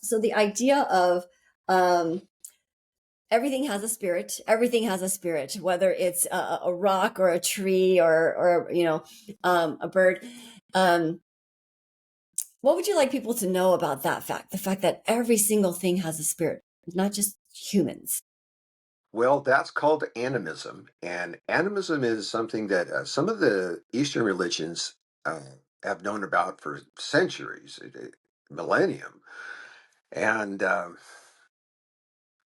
So the idea of um, everything has a spirit. Everything has a spirit, whether it's a rock or a tree or a bird. Um, what would you like people to know about that fact? The fact that every single thing has a spirit, not just humans. Well, that's called animism. And animism is something that some of the Eastern religions uh, have known about for centuries, millennium. And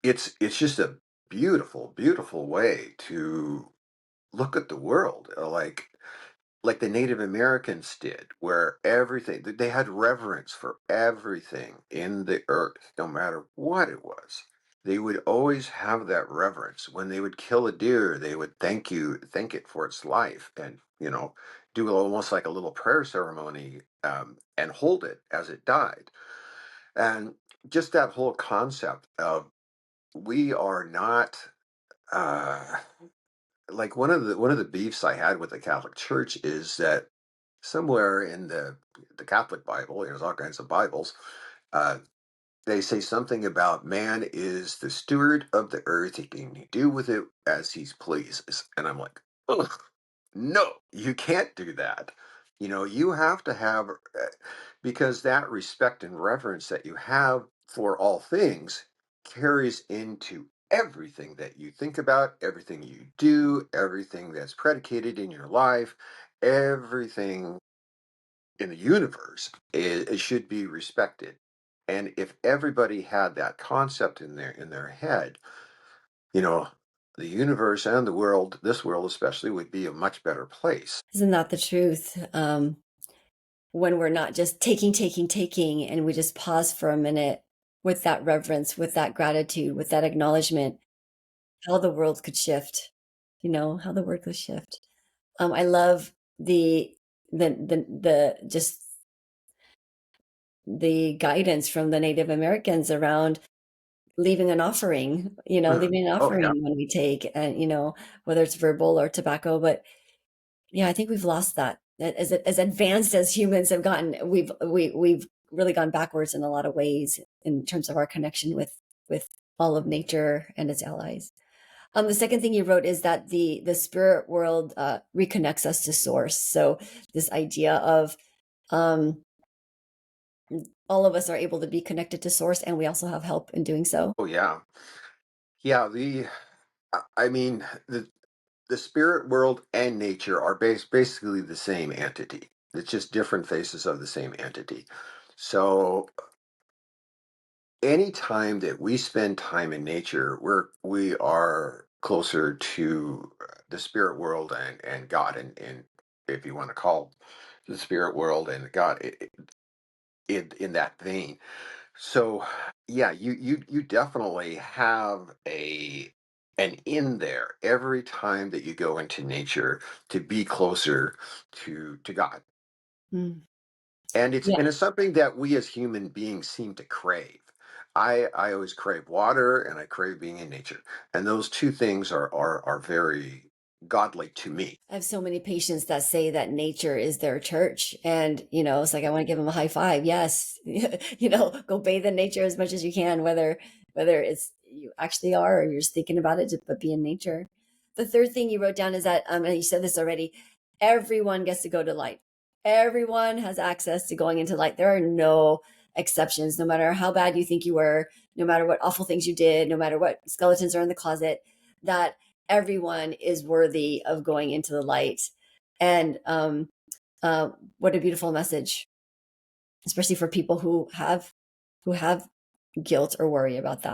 it's just a beautiful, beautiful way to look at the world, like the Native Americans did, where everything they had reverence for everything in the earth, no matter what it was. They would always have that reverence. When they would kill a deer, they would thank it for its life, and do almost like a little prayer ceremony, and hold it as it died. And just that whole concept of we are not. Like one of the beefs I had with the Catholic Church is that somewhere in the Catholic Bible, there's all kinds of Bibles, uh, they say something about man is the steward of the earth. He can do with it as he pleases, and I'm like, ugh, no, you can't do that. You have to have, because that respect and reverence that you have for all things carries into everything that you think about, everything you do, everything that's predicated in your life, everything in the universe. It should be respected. And if everybody had that concept in their head, you know, the universe and the world, this world especially, would be a much better place. Isn't that the truth? When we're not just taking, and we just pause for a minute with that reverence, with that gratitude, with that acknowledgement, how the world could shift, how the world could shift. I love the just the guidance from the Native Americans around leaving an offering, leaving an Oh yeah. offering when we take, and whether it's verbal or tobacco. But yeah, I think we've lost that. As advanced as humans have gotten, we've really gone backwards in a lot of ways in terms of our connection with all of nature and its allies. The second thing you wrote is that the spirit world reconnects us to source. So this idea of um, all of us are able to be connected to source, and we also have help in doing so. Oh yeah. Yeah, I mean, the spirit world and nature are basically the same entity. It's just different faces of the same entity. So any time that we spend time in nature, we are closer to the spirit world and God, and if you want to call the spirit world and God in that vein. So yeah, you definitely have an in there every time that you go into nature to be closer to God. Mm. And it's something that we as human beings seem to crave. I always crave water and I crave being in nature. And those two things are very godly to me. I have so many patients that say that nature is their church. And, it's like I want to give them a high five. Yes. Go bathe in nature as much as you can, whether it's you actually are or you're just thinking about it, but be in nature. The third thing you wrote down is that, and you said this already, everyone gets to go to light. Everyone has access to going into light. There are no exceptions, no matter how bad you think you were, no matter what awful things you did, no matter what skeletons are in the closet, that everyone is worthy of going into the light. And what a beautiful message, especially for people who have guilt or worry about that.